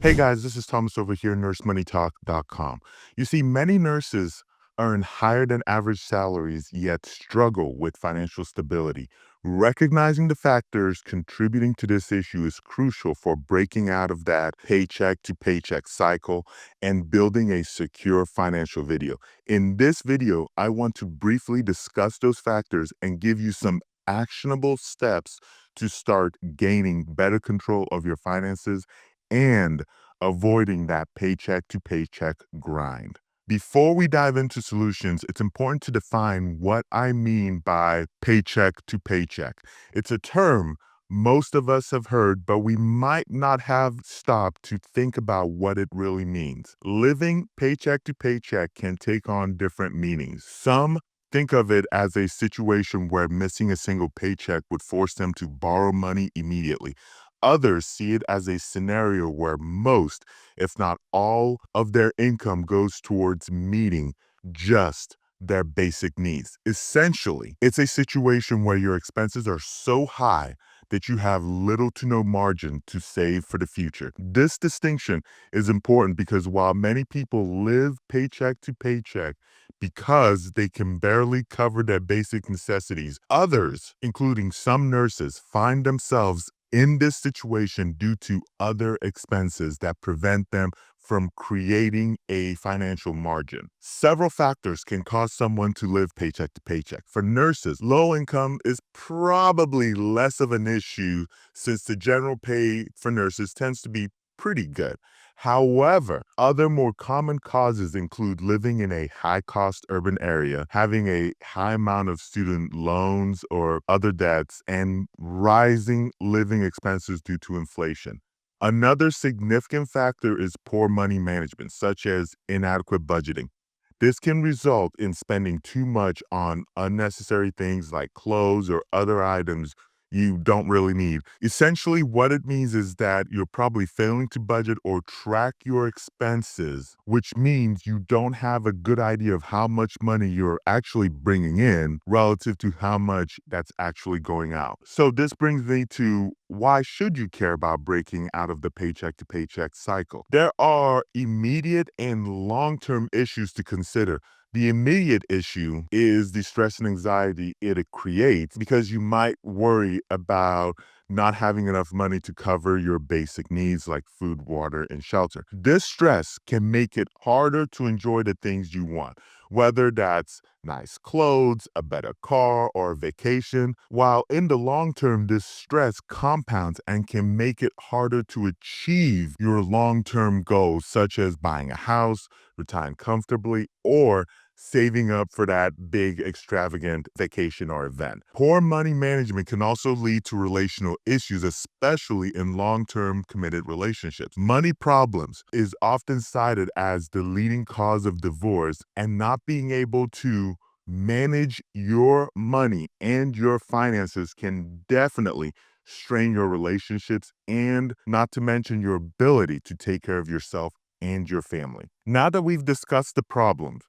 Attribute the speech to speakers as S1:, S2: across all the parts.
S1: Hey guys, this is Thomas over here, nursemoneytalk.com. You see, many nurses earn higher than average salaries yet struggle with financial stability. Recognizing the factors contributing to this issue is crucial for breaking out of that paycheck to paycheck cycle and building a secure financial video. In this video, I want to briefly discuss those factors and give you some actionable steps to start gaining better control of your finances and avoiding that paycheck to paycheck grind. Before we dive into solutions, it's important to define what I mean by paycheck to paycheck. It's a term most of us have heard, but we might not have stopped to think about what it really means. Living paycheck to paycheck can take on different meanings. Some think of it as a situation where missing a single paycheck would force them to borrow money immediately. Others see it as a scenario where most, if not all, of their income goes towards meeting just their basic needs. Essentially, it's a situation where your expenses are so high that you have little to no margin to save for the future. This distinction is important because while many people live paycheck to paycheck because they can barely cover their basic necessities, others, including some nurses, find themselves in this situation due to other expenses that prevent them from creating a financial margin. Several factors can cause someone to live paycheck to paycheck. For nurses, low income is probably less of an issue since the general pay for nurses tends to be pretty good. However, other more common causes include living in a high-cost urban area, having a high amount of student loans or other debts, and rising living expenses due to inflation. Another significant factor is poor money management, such as inadequate budgeting. This can result in spending too much on unnecessary things like clothes or other items you don't really need. Essentially, what it means is that you're probably failing to budget or track your expenses, which means you don't have a good idea of how much money you're actually bringing in relative to how much that's actually going out. So this brings me to why should you care about breaking out of the paycheck to paycheck cycle? There are immediate and long-term issues to consider. The immediate issue is the stress and anxiety it creates because you might worry about not having enough money to cover your basic needs like food, water, and shelter. This stress can make it harder to enjoy the things you want, whether that's nice clothes, a better car, or a vacation. While in the long term, this stress compounds and can make it harder to achieve your long term goals, such as buying a house, retiring comfortably, or saving up for that big extravagant vacation or event. Poor money management can also lead to relational issues, especially in long-term committed relationships. Money problems is often cited as the leading cause of divorce, and not being able to manage your money and your finances can definitely strain your relationships and not to mention your ability to take care of yourself and your family. Now that we've discussed the problems,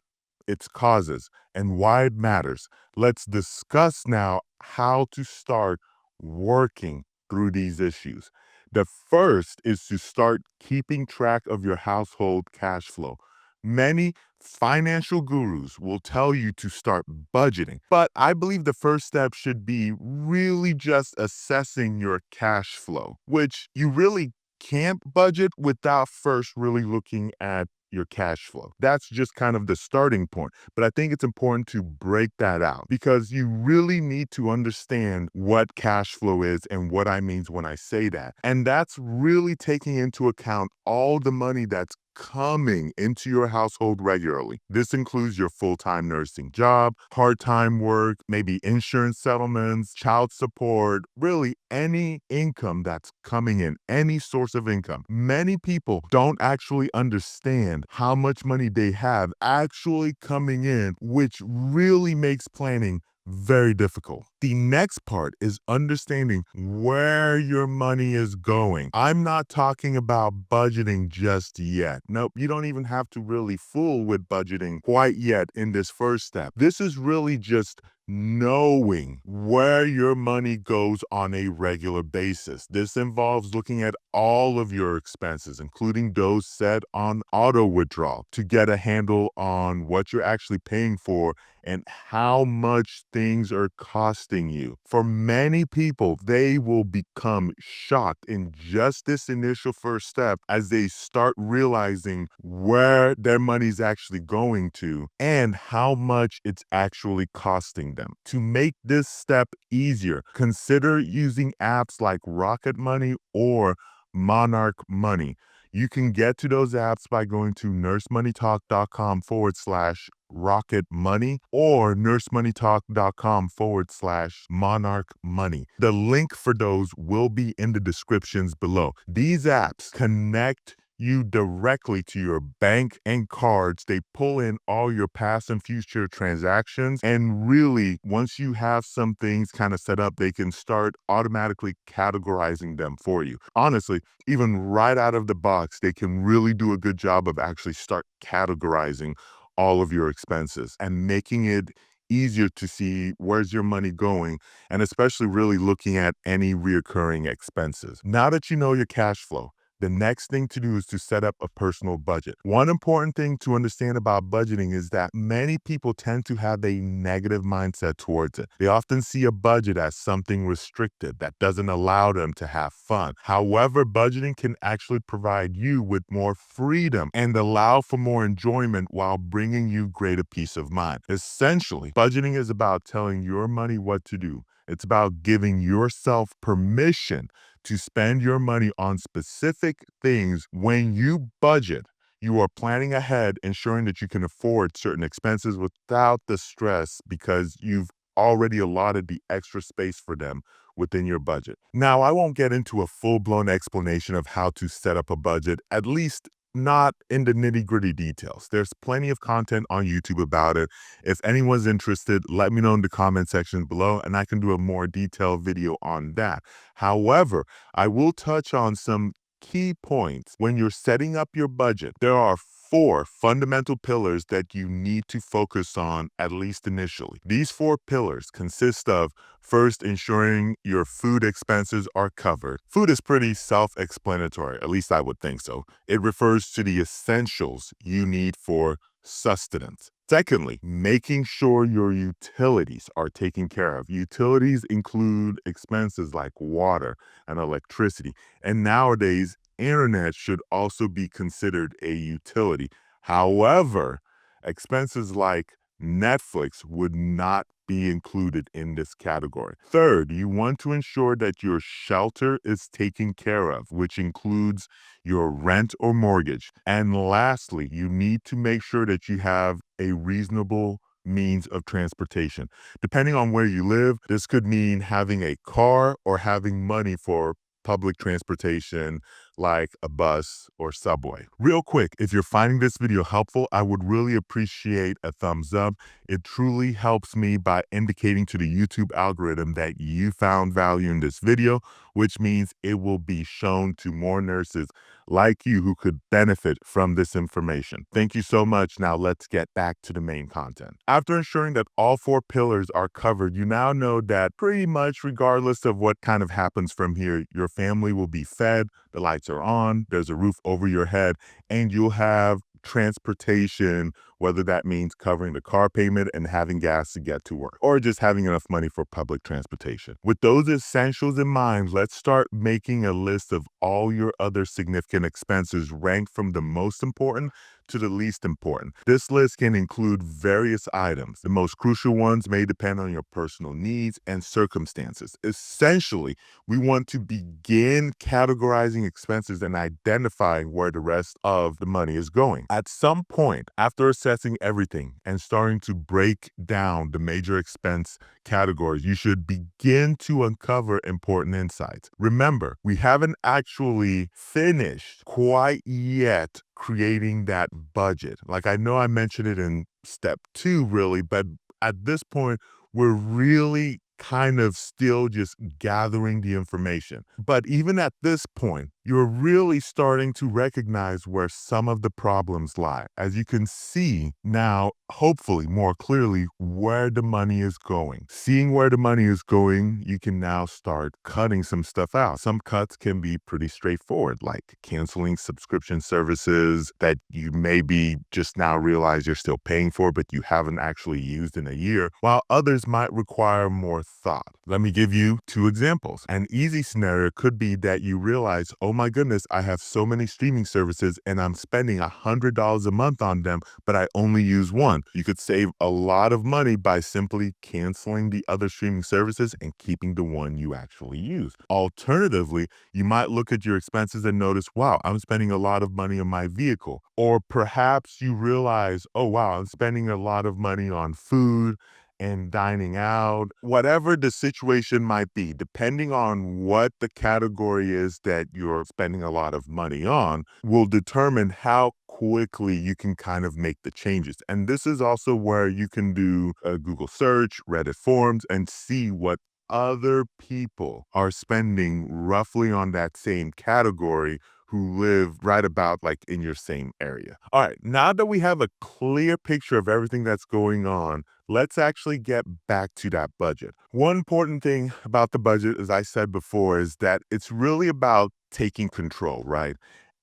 S1: its causes, and why it matters, let's discuss now how to start working through these issues. The first is to start keeping track of your household cash flow. Many financial gurus will tell you to start budgeting, but I believe the first step should be really just assessing your cash flow, which you really can't budget without first really looking at your cash flow. That's just kind of the starting point. But I think it's important to break that out because you really need to understand what cash flow is and what I mean when I say that. And that's really taking into account all the money that's coming into your household regularly. This includes your full-time nursing job, part-time work, maybe insurance settlements, child support, really any income that's coming in, any source of income. Many people don't actually understand how much money they have actually coming in, which really makes planning very difficult. The next part is understanding where your money is going. I'm not talking about budgeting just yet. Nope, you don't even have to really fool with budgeting quite yet in this first step. This is really just knowing where your money goes on a regular basis. This involves looking at all of your expenses, including those set on auto withdrawal, to get a handle on what you're actually paying for and how much things are costing you. For many people, they will become shocked in just this initial first step as they start realizing where their money's actually going to and how much it's actually costing them. To make this step easier, consider using apps like Rocket Money or Monarch Money. You can get to those apps by going to nursemoneytalk.com/rocket money or nursemoneytalk.com/monarch money. The link for those will be in the descriptions below. These apps connect you directly to your bank and cards. They pull in all your past and future transactions. And really, once you have some things kind of set up, they can start automatically categorizing them for you. Honestly, even right out of the box, they can really do a good job of actually start categorizing all of your expenses and making it easier to see where's your money going, and especially really looking at any reoccurring expenses. Now that you know your cash flow, the next thing to do is to set up a personal budget. One important thing to understand about budgeting is that many people tend to have a negative mindset towards it. They often see a budget as something restricted that doesn't allow them to have fun. However, budgeting can actually provide you with more freedom and allow for more enjoyment while bringing you greater peace of mind. Essentially, budgeting is about telling your money what to do. It's about giving yourself permission to spend your money on specific things. When you budget, you are planning ahead, ensuring that you can afford certain expenses without the stress because you've already allotted the extra space for them within your budget. Now, I won't get into a full-blown explanation of how to set up a budget, at least not in the nitty-gritty details. There's plenty of content on YouTube about it. If anyone's interested, let me know in the comment section below and I can do a more detailed video on that. However, I will touch on some key points. When you're setting up your budget, there are 4 fundamental pillars that you need to focus on, at least initially. These 4 pillars consist of, first, ensuring your food expenses are covered. Food is pretty self-explanatory, at least I would think so. It refers to the essentials you need for sustenance. Secondly, making sure your utilities are taken care of. Utilities include expenses like water and electricity. And nowadays, internet should also be considered a utility. However, expenses like Netflix would not be included in this category. Third, you want to ensure that your shelter is taken care of, which includes your rent or mortgage. And lastly, you need to make sure that you have a reasonable means of transportation. Depending on where you live, this could mean having a car or having money for public transportation like a bus or subway. Real quick, if you're finding this video helpful, I would really appreciate a thumbs up. It truly helps me by indicating to the YouTube algorithm that you found value in this video, which means it will be shown to more nurses like you who could benefit from this information. Thank you so much. Now let's get back to the main content. After ensuring that all 4 pillars are covered, you now know that pretty much regardless of what kind of happens from here, your family will be fed, the lights are on, there's a roof over your head, and you'll have transportation, whether that means covering the car payment and having gas to get to work, or just having enough money for public transportation. With those essentials in mind, let's start making a list of all your other significant expenses ranked from the most important to the least important. This list can include various items. The most crucial ones may depend on your personal needs and circumstances. Essentially, we want to begin categorizing expenses and identifying where the rest of the money is going. At some point, after assessing everything and starting to break down the major expense categories, you should begin to uncover important insights. Remember, we haven't actually finished quite yet creating that budget. Like, I know I mentioned it in step 2 really, but at this point, we're really kind of still just gathering the information. But even at this point, you're really starting to recognize where some of the problems lie. As you can see now, hopefully more clearly, where the money is going. Seeing where the money is going, you can now start cutting some stuff out. Some cuts can be pretty straightforward, like canceling subscription services that you maybe just now realize you're still paying for, but you haven't actually used in a year, while others might require more thought. Let me give you two examples. An easy scenario could be that you realize, oh my goodness, I have so many streaming services and I'm spending $100 a month on them, but I only use one. You could save a lot of money by simply canceling the other streaming services and keeping the one you actually use. Alternatively, you might look at your expenses and notice, wow, I'm spending a lot of money on my vehicle. Or perhaps you realize, oh wow, I'm spending a lot of money on food and dining out, whatever the situation might be, depending on what the category is that you're spending a lot of money on, will determine how quickly you can kind of make the changes. And this is also where you can do a Google search, Reddit forums, and see what other people are spending roughly on that same category who live right about like in your same area. All right, now that we have a clear picture of everything that's going on, let's actually get back to that budget. One important thing about the budget, as I said before, is that it's really about taking control, right?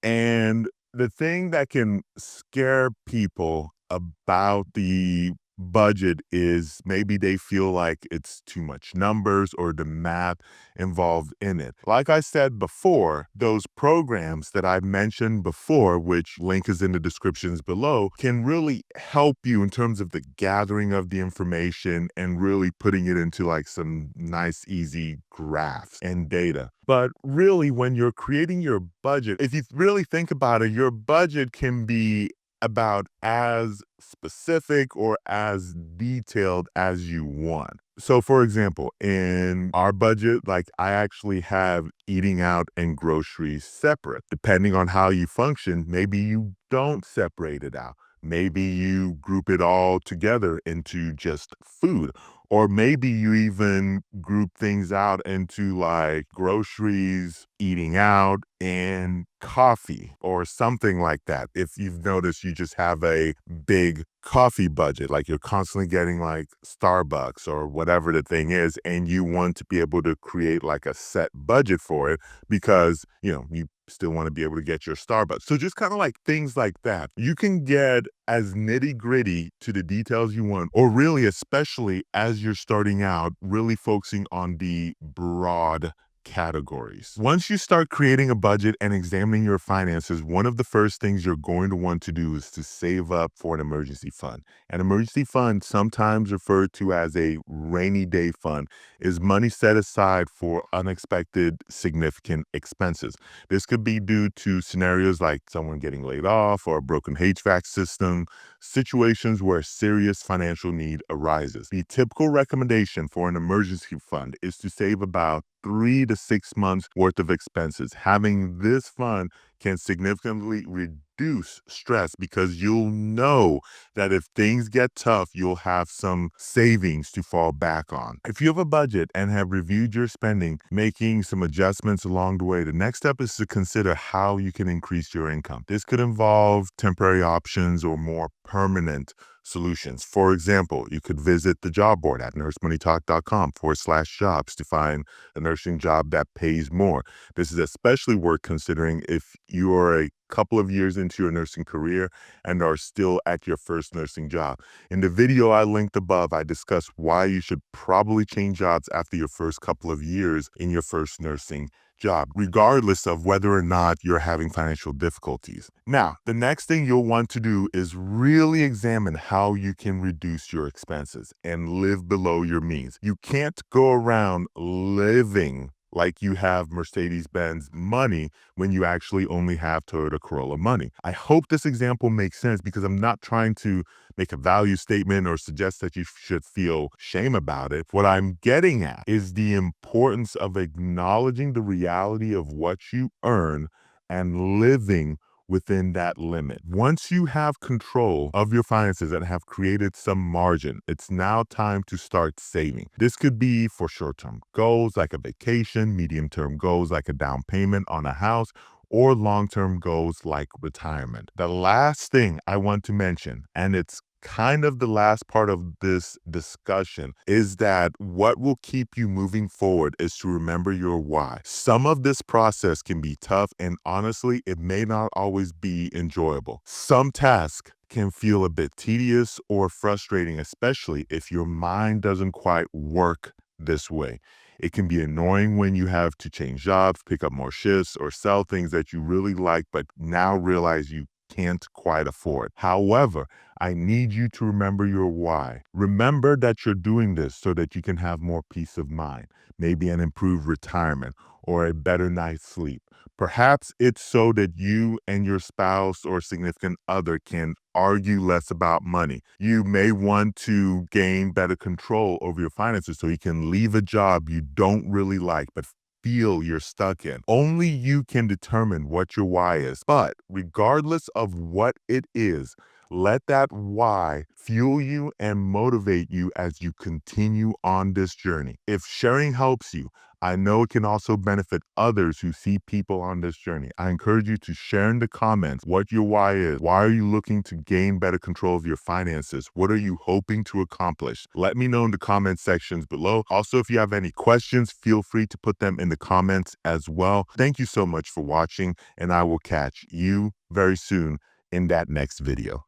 S1: And the thing that can scare people about the budget is maybe they feel like it's too much numbers or the math involved in it. Like I said before, those programs that I mentioned before, which link is in the descriptions below, can really help you in terms of the gathering of the information and really putting it into like some nice, easy graphs and data. But really, when you're creating your budget, if you really think about it, your budget can be about as specific or as detailed as you want. So, for example, in our budget, like I actually have eating out and groceries separate. Depending on how you function, maybe you don't separate it out. Maybe you group it all together into just food. Or maybe you even group things out into like groceries, eating out, and coffee or something like that. If you've noticed, you just have a big coffee budget, like you're constantly getting like Starbucks or whatever the thing is, and you want to be able to create like a set budget for it because, you still want to be able to get your Starbucks. So just kind of like things like that. You can get as nitty gritty to the details you want, or really, especially as you're starting out, really focusing on the broad categories. Once you start creating a budget and examining your finances, one of the first things you're going to want to do is to save up for an emergency fund. An emergency fund, sometimes referred to as a rainy day fund, is money set aside for unexpected significant expenses. This could be due to scenarios like someone getting laid off or a broken HVAC system, situations where serious financial need arises. The typical recommendation for an emergency fund is to save about 3 to 6 months worth of expenses. Having this fund can significantly reduce stress because you'll know that if things get tough, you'll have some savings to fall back on. If you have a budget and have reviewed your spending, making some adjustments along the way, the next step is to consider how you can increase your income. This could involve temporary options or more permanent solutions. For example, you could visit the job board at nursemoneytalk.com/jobs to find a nursing job that pays more. This is especially worth considering if you are a couple of years into your nursing career and are still at your first nursing job. In the video I linked above, I discuss why you should probably change jobs after your first couple of years in your first nursing job, regardless of whether or not you're having financial difficulties. Now, the next thing you'll want to do is really examine how you can reduce your expenses and live below your means. You can't go around living like you have Mercedes-Benz money when you actually only have Toyota Corolla money. I hope this example makes sense because I'm not trying to make a value statement or suggest that you should feel shame about it. What I'm getting at is the importance of acknowledging the reality of what you earn and living within that limit. Once you have control of your finances and have created some margin, it's now time to start saving. This could be for short-term goals like a vacation, medium-term goals like a down payment on a house, or long-term goals like retirement. The last thing I want to mention, and it's kind of the last part of this discussion, is that what will keep you moving forward is to remember your why. Some of this process can be tough, and honestly, it may not always be enjoyable. Some tasks can feel a bit tedious or frustrating, especially if your mind doesn't quite work this way. It can be annoying when you have to change jobs, pick up more shifts, or sell things that you really like, but now realize you can't quite afford. However, I need you to remember your why. Remember that you're doing this so that you can have more peace of mind, maybe an improved retirement or a better night's sleep. Perhaps it's so that you and your spouse or significant other can argue less about money. You may want to gain better control over your finances so you can leave a job you don't really like, but feel you're stuck in. Only you can determine what your why is. But regardless of what it is, let that why fuel you and motivate you as you continue on this journey. If sharing helps you, I know it can also benefit others who see people on this journey. I encourage you to share in the comments what your why is. Why are you looking to gain better control of your finances? What are you hoping to accomplish? Let me know in the comment sections below. Also, if you have any questions, feel free to put them in the comments as well. Thank you so much for watching, and I will catch you very soon in that next video.